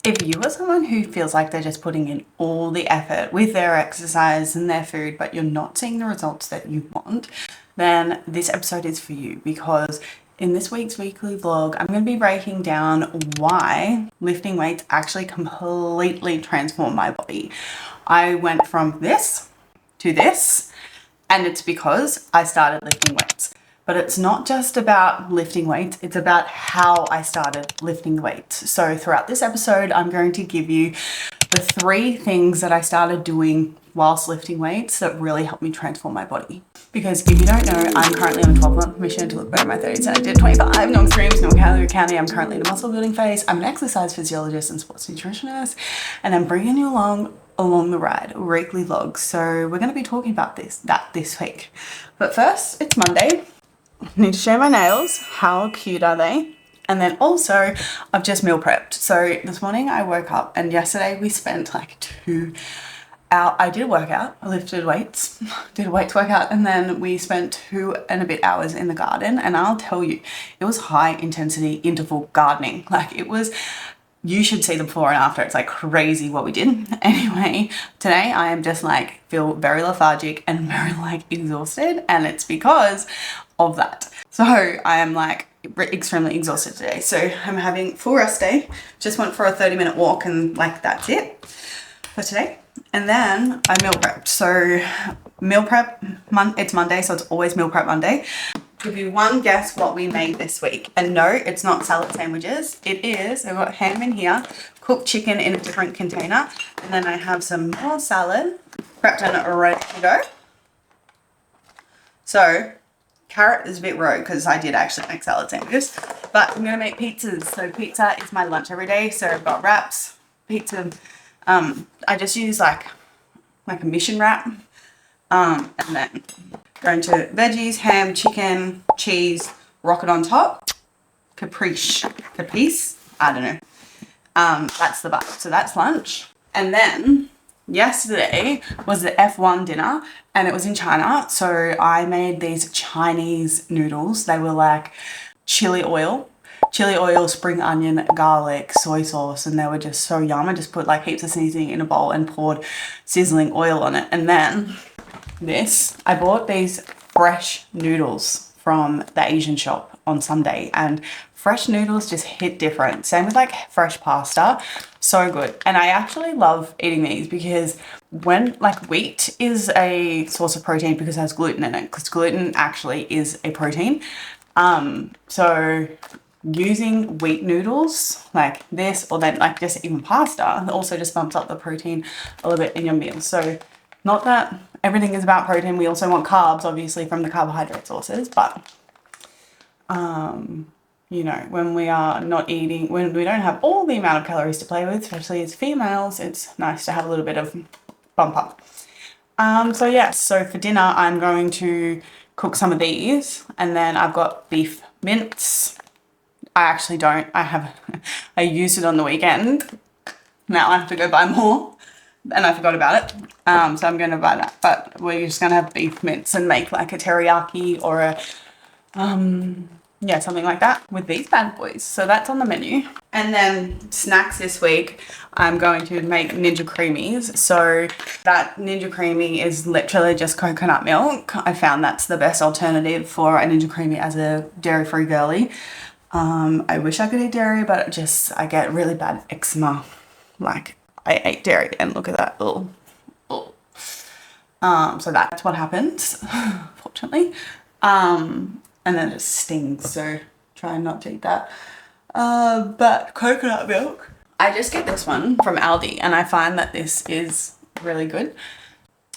If you are someone who feels like they're just putting in all the effort with their exercise and their food, but you're not seeing the results that you want, then this episode is for you, because in this week's weekly vlog, I'm going to be breaking down why lifting weights actually completely transformed my body. I went from this to this, and it's because I started lifting weights. But it's not just about lifting weights, it's about how I started lifting weights. So throughout this episode, I'm going to give you the 3 things that I started doing whilst lifting weights that really helped me transform my body. Because if you don't know, I'm currently on a 12-month mission to look better in my 30s, and I did 25, no extremes, no calorie counting. I'm currently in a muscle building phase. I'm an exercise physiologist and sports nutritionist, and I'm bringing you along the ride, weekly vlogs. So we're going to be talking about this week. But first, it's Monday. I need to show my nails. How cute are they? And then also, I've just meal prepped. So this morning I woke up, and yesterday we spent like 2 hours. I did a workout. I lifted weights, did a weights workout, and then we spent 2 and a bit hours in the garden. And I'll tell you, it was high intensity interval gardening. Like, it was, you should see the before and after. It's like crazy what we did. Anyway, today I am just like, feel very lethargic and very like exhausted, and it's because of that. So I am like extremely exhausted today. So I'm having full rest day. Just went for a 30-minute walk, and like that's it for today. And then I meal prepped. So meal prep, it's Monday, so it's always meal prep Monday. Give you one guess what we made this week. And no, it's not salad sandwiches. It is, I've got ham in here, cooked chicken in a different container, and then I have some more salad prepped and ready to go. So carrot is a bit rogue because I did actually make salad sandwiches, but I'm gonna make pizzas. So pizza is my lunch every day. So I've got wraps, pizza. I just use like a mission wrap, and then go into veggies, ham, chicken, cheese, rocket on top, capiche, I don't know. That's the bite. So that's lunch. And then yesterday was the F1 dinner, and it was in China. So I made these Chinese noodles. They were like chili oil, spring onion, garlic, soy sauce, and they were just so yum. I just put like heaps of seasoning in a bowl and poured sizzling oil on it. And then I bought these fresh noodles from the Asian shop on Sunday, and fresh noodles just hit different. Same with like fresh pasta, so good. And I actually love eating these because when like wheat is a source of protein because it has gluten in it, because gluten actually is a protein. So using wheat noodles like this, or then like just even pasta, also just bumps up the protein a little bit in your meal. So not that everything is about protein. We also want carbs, obviously, from the carbohydrate sources, but you know, when we are not eating, when we don't have all the amount of calories to play with, especially as females, it's nice to have a little bit of bump up. So yes, so for dinner, I'm going to cook some of these, and then I've got beef mince. I actually don't, I used it on the weekend. Now I have to go buy more, and I forgot about it. So I'm going to buy that, but we're just going to have beef mince and make like a teriyaki or a, yeah, something like that with these bad boys. So that's on the menu. And then snacks this week, I'm going to make Ninja Creamies. So that Ninja Creamy is literally just coconut milk. I found that's the best alternative for a Ninja Creamy as a dairy-free girly. I wish I could eat dairy, but I get really bad eczema. Like, I ate dairy and look at that. Ugh. Ugh. So that's what happens, fortunately. And then it stings, so try not to eat that. But coconut milk, I just get this one from Aldi, and I find that this is really good.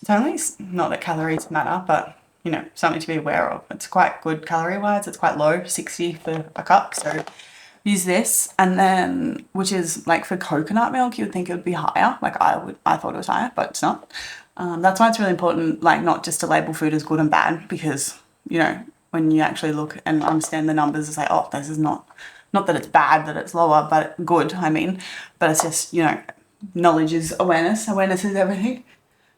It's only, not that calories matter, but you know, something to be aware of. It's quite good calorie wise. It's quite low, 60 for a cup. So use this, and then, which is like for coconut milk, you would think it would be higher. Like I thought it was higher, but it's not. That's why it's really important, like not just to label food as good and bad, because you know, when you actually look and understand the numbers, it's like, oh, this is not that it's bad that it's lower, but good, I mean. But it's just, you know, knowledge is awareness. Awareness is everything.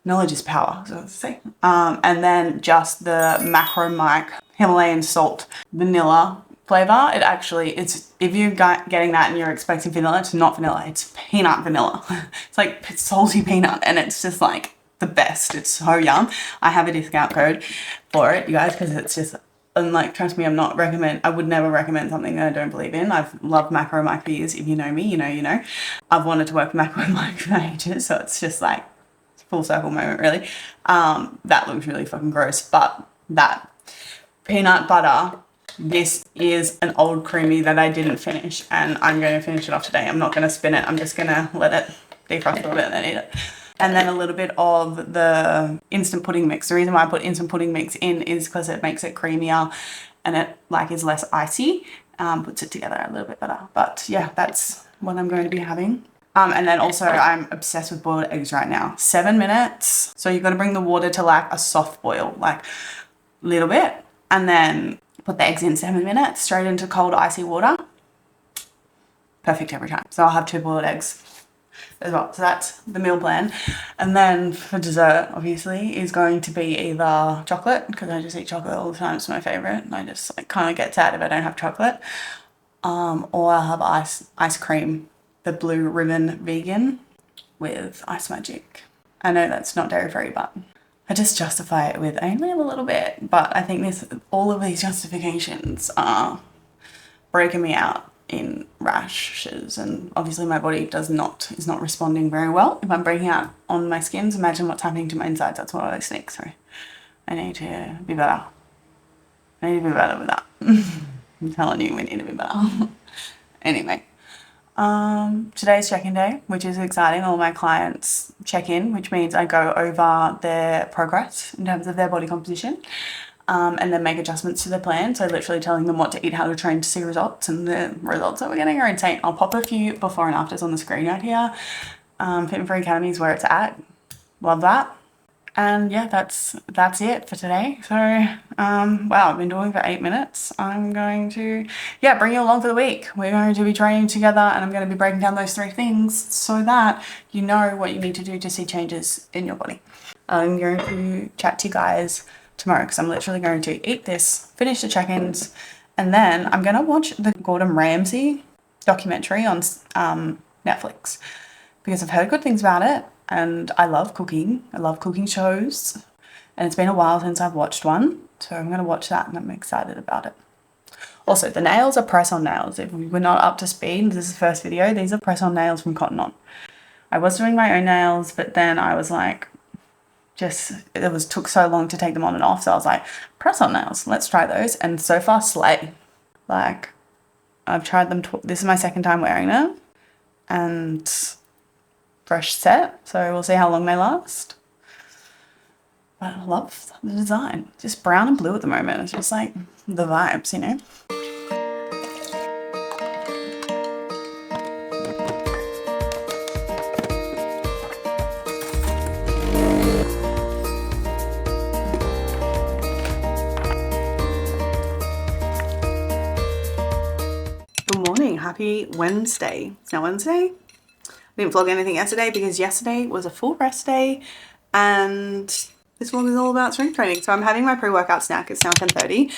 Knowledge is power, so to say. And then just the macro mic Himalayan salt vanilla flavor. It's if you're getting that and you're expecting vanilla, it's not vanilla, it's peanut vanilla. It's like salty peanut, and it's just like the best. It's so yum. I have a discount code for it, you guys, because it's just, and like, trust me, I would never recommend something that I don't believe in. I've loved Macro Mike for years. If you know me, you know. I've wanted to work with Macro Mike for ages, so it's just like full circle moment, really. That looks really fucking gross, but that peanut butter, this is an old creamy that I didn't finish, and I'm going to finish it off today. I'm not going to spin it. I'm just going to let it defrost a little bit and then eat it. And then a little bit of the instant pudding mix. The reason why I put instant pudding mix in is because it makes it creamier and it like is less icy, puts it together a little bit better. But yeah, that's what I'm going to be having. And then also I'm obsessed with boiled eggs right now. 7 minutes. So you've got to bring the water to like a soft boil, like a little bit, and then put the eggs in 7 minutes straight into cold icy water. Perfect every time. So I'll have 2 boiled eggs as well. So that's the meal plan. And then for dessert, obviously, is going to be either chocolate, because I just eat chocolate all the time. It's my favorite. And I just like kind of get sad if I don't have chocolate. Or I'll have ice cream, the Blue Ribbon vegan with Ice Magic. I know that's not dairy free, but I just justify it with only a little bit. But I think all of these justifications are breaking me out in rashes, and obviously my body is not responding very well if I'm breaking out on my skins. Imagine what's happening to my insides. That's what I think. So I need to be better. I need to be better with that. I'm telling you, we need to be better. Anyway, today's check-in day, which is exciting. All my clients check in, which means I go over their progress in terms of their body composition. And then make adjustments to the plan. So literally telling them what to eat, how to train to see results, and the results that we're getting are insane. I'll pop a few before and afters on the screen right here. Fit and Free Academy is where it's at. Love that. And yeah, that's it for today. So, wow, I've been doing for 8 minutes. I'm going to, bring you along for the week. We're going to be training together, and I'm going to be breaking down those 3 things so that you know what you need to do to see changes in your body. I'm going to chat to you guys tomorrow, because I'm literally going to eat this, finish the check-ins, and then I'm going to watch the Gordon Ramsay documentary on Netflix, because I've heard good things about it, and I love cooking. I love cooking shows, and it's been a while since I've watched one, so I'm going to watch that, and I'm excited about it. Also, the nails are press-on nails. If we were not up to speed, this is the first video, these are press-on nails from Cotton On. I was doing my own nails, but then I was like, took so long to take them on and off, so I was like, press on nails, let's try those. And so far, slay. Like, I've tried them, this is my second time wearing them, and fresh set, so we'll see how long they last. But I love the design, just brown and blue at the moment. It's just like the vibes, you know. Happy Wednesday. It's now Wednesday. I didn't vlog anything yesterday because yesterday was a full rest day, and this vlog is all about strength training. So I'm having my pre-workout snack. It's now 10:30.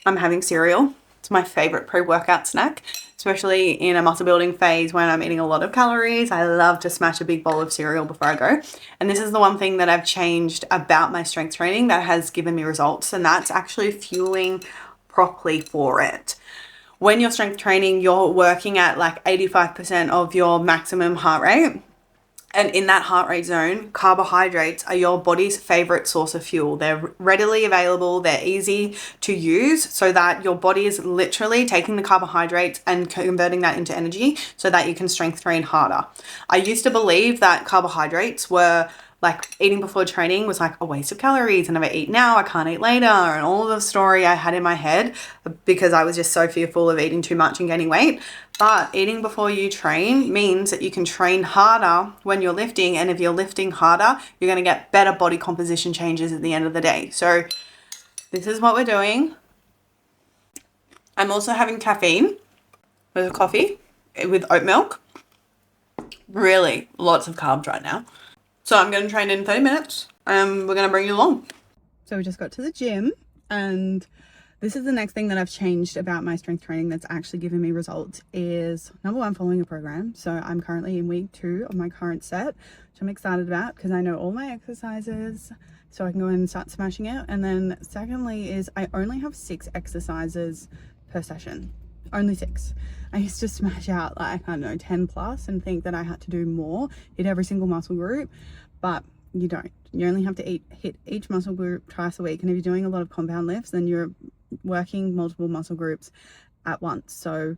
I'm having cereal. It's my favorite pre-workout snack, especially in a muscle building phase when I'm eating a lot of calories. I love to smash a big bowl of cereal before I go. And this is the one thing that I've changed about my strength training that has given me results, and that's actually fueling properly for it. When you're strength training, you're working at like 85% of your maximum heart rate. And in that heart rate zone, carbohydrates are your body's favorite source of fuel. They're readily available, they're easy to use, so that your body is literally taking the carbohydrates and converting that into energy so that you can strength train harder. I used to believe that carbohydrates were like eating before training was like a waste of calories, and if I eat now, I can't eat later, and all the story I had in my head because I was just so fearful of eating too much and gaining weight. But eating before you train means that you can train harder when you're lifting, and if you're lifting harder, you're going to get better body composition changes at the end of the day. So this is what we're doing. I'm also having caffeine with a coffee with oat milk. Really lots of carbs right now. So I'm going to train in 30 minutes and we're going to bring you along. So we just got to the gym, and this is the next thing that I've changed about my strength training that's actually given me results is, number one, following a program. So I'm currently in week 2 of my current set, which I'm excited about because I know all my exercises, so I can go in and start smashing it. And then secondly is I only have 6 exercises per session. Only 6. I used to smash out like, I don't know, 10 plus and think that I had to do more, hit every single muscle group, but you don't. You only have to hit each muscle group twice a week. And if you're doing a lot of compound lifts, then you're working multiple muscle groups at once. So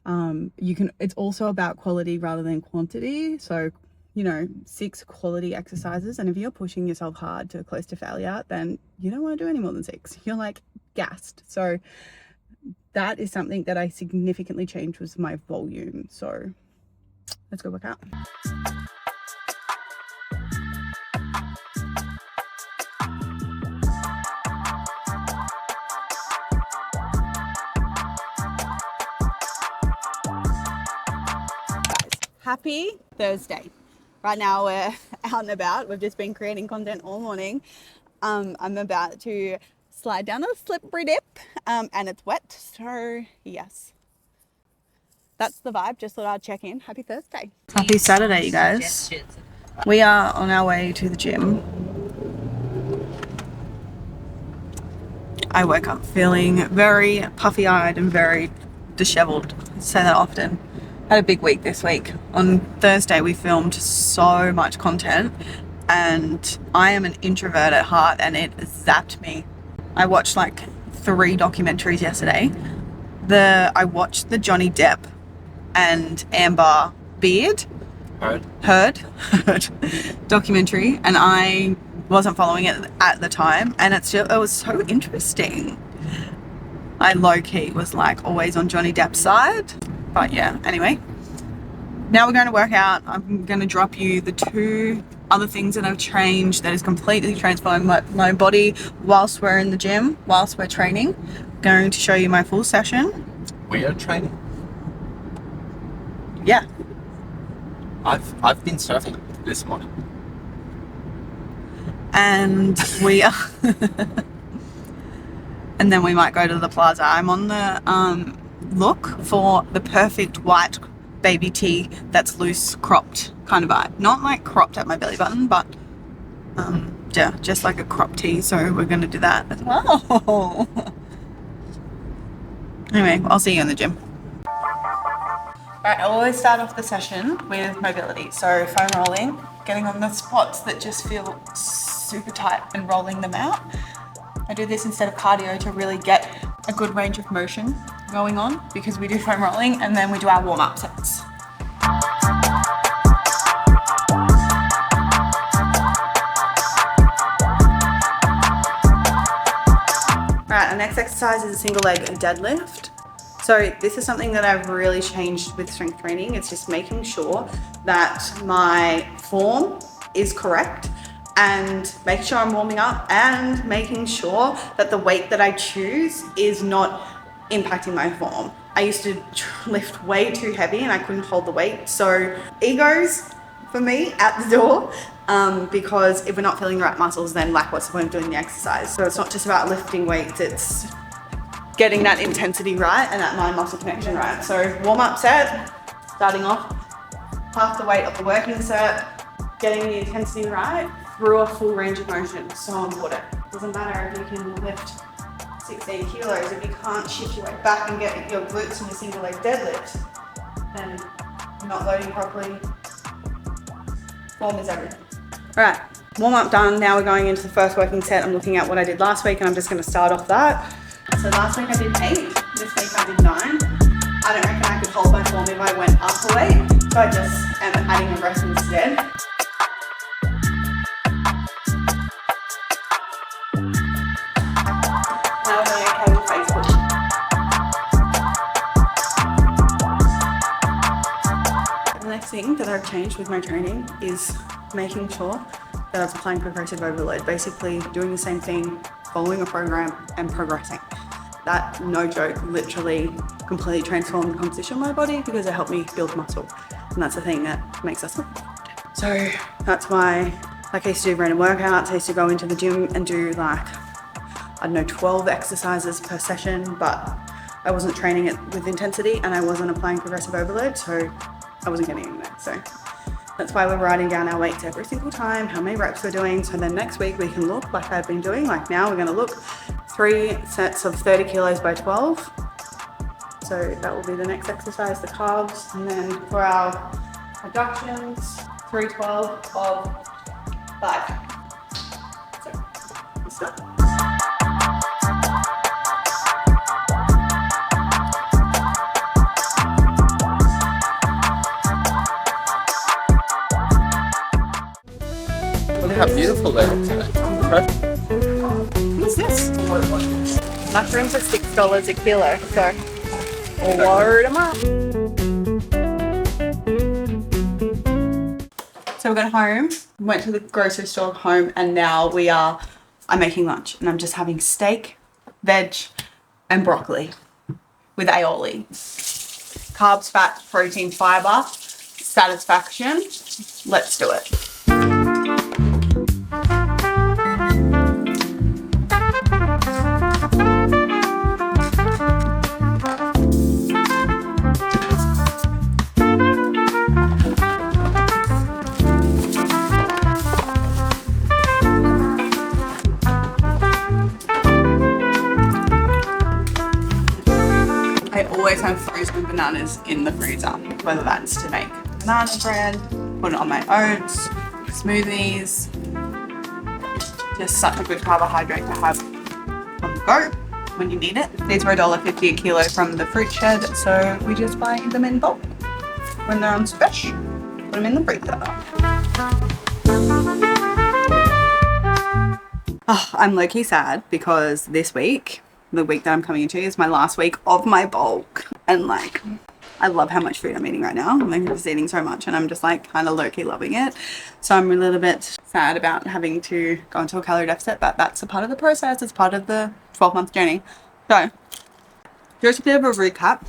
it's also about quality rather than quantity. So, 6 quality exercises. And if you're pushing yourself hard to close to failure, then you don't want to do any more than 6. You're like gassed. So that is something that I significantly changed was my volume. So let's go work out. Happy Thursday. Right now we're out and about. We've just been creating content all morning. I'm about to slide down a slippery dip and it's wet. So yes, that's the vibe. Just thought I'd check in. Happy Thursday. Happy Saturday, you guys. We are on our way to the gym. I woke up feeling very puffy-eyed and very disheveled. I say that often. Had a big week this week. On Thursday we filmed so much content and I am an introvert at heart and it zapped me. I watched like 3 documentaries yesterday. I watched the Johnny Depp and Amber Beard Heard documentary and I wasn't following it at the time and it was so interesting. I low-key was like always on Johnny Depp's side. But yeah, anyway, now we're going to work out. I'm going to drop you the 2 other things that I've changed that has completely transformed my body whilst we're in the gym, whilst we're training. I'm going to show you my full session. We are training? Yeah. I've been surfing this morning. And we are... and then we might go to the plaza. I'm on the... look for the perfect white baby tee that's loose cropped kind of vibe, not like cropped at my belly button, but yeah, just like a crop tee. So we're going to do that as well. Anyway, I'll see you in the gym. Alright, I always start off the session with mobility, so foam rolling, getting on the spots that just feel super tight and rolling them out. I do this instead of cardio to really get a good range of motion going on because we do foam rolling and then we do our warm-up sets. Right, our next exercise is a single leg deadlift. So this is something that I've really changed with strength training. It's just making sure that my form is correct and making sure I'm warming up and making sure that the weight that I choose is not impacting my form. I used to lift way too heavy and I couldn't hold the weight. So egos for me at the door because if we're not feeling the right muscles, then like what's the point of doing the exercise? So it's not just about lifting weights, it's getting that intensity right and that mind muscle connection right. So warm up set, starting off half the weight of the working set, getting the intensity right through a full range of motion. So important. Doesn't matter if you can lift 16 kilos, if you can't shift your weight back and get your glutes in a single leg deadlift, then you're not loading properly. Form is everything. All right, warm up done. Now we're going into the first working set. I'm looking at what I did last week and I'm just going to start off that. So last week I did 8, this week I did 9. I don't reckon I could hold my form if I went up a weight, so I just am adding a rest instead. Now we're doing a cable face push. The next thing that I've changed with my training is making sure that I'm applying progressive overload, basically doing the same thing, following a program and progressing. That, no joke, literally completely transformed the composition of my body because it helped me build muscle. And that's the thing that makes us look good. So that's why, like I used to do random workouts, I used to go into the gym and do like I don't know, 12 exercises per session, but I wasn't training it with intensity and I wasn't applying progressive overload, so I wasn't getting in there. So that's why we're writing down our weights every single time, how many reps we're doing, so then next week we can look like I've been doing. Like now we're gonna look 3 sets of 30 kilos by 12. So that will be the next exercise, the carbs. And then for our adductions, 312 of 5. So let's go. Look how beautiful they look today. What's this? Mushrooms are $6 a kilo, so load them up. So we got home, went to the grocery store home, and now I'm making lunch and I'm just having steak, veg, and broccoli with aioli. Carbs, fat, protein, fiber, satisfaction. Let's do it. I always have frozen bananas in the freezer, whether that's to make banana bread, put it on my oats, smoothies. Just such a good carbohydrate to have on the go when you need it. These were $1.50 a kilo from the fruit shed, so we just buy them in bulk. When they're on special, put them in the freezer. Oh, I'm low-key sad because this week, the week that I'm coming into, is my last week of my bulk, and like I love how much food I'm eating right now. I'm just eating so much and I'm just like kind of low-key loving it, so I'm a little bit sad about having to go into a calorie deficit, but that's a part of the process. It's part of the 12-month journey. So just a bit of a recap.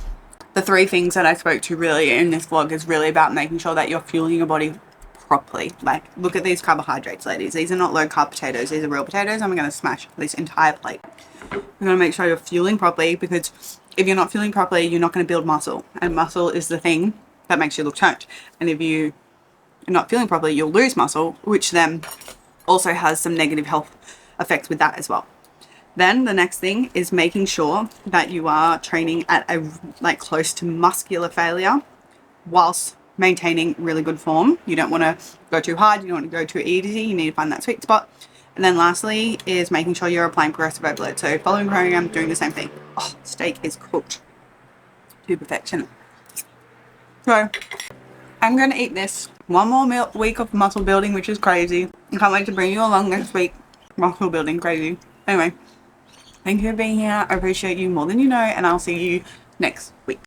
The 3 things that I spoke to really in this vlog is really about making sure that you're fueling your body properly. Like, look at these carbohydrates, ladies. These are not low carb potatoes, these are real potatoes. I'm going to smash this entire plate. You're going to make sure you're fueling properly, because if you're not fueling properly, you're not going to build muscle, and muscle is the thing that makes you look toned. And if you're not fueling properly, you'll lose muscle, which then also has some negative health effects with that as well. Then the next thing is making sure that you are training at a like close to muscular failure whilst maintaining really good form. You don't want to go too hard, you don't want to go too easy, you need to find that sweet spot. And then lastly is making sure you're applying progressive overload. So following program, doing the same thing. Oh, steak is cooked to perfection. So I'm going to eat this. One more week of muscle building, which is crazy. I can't wait to bring you along next week. Muscle building, crazy. Anyway, thank you for being here. I appreciate you more than you know, and I'll see you next week.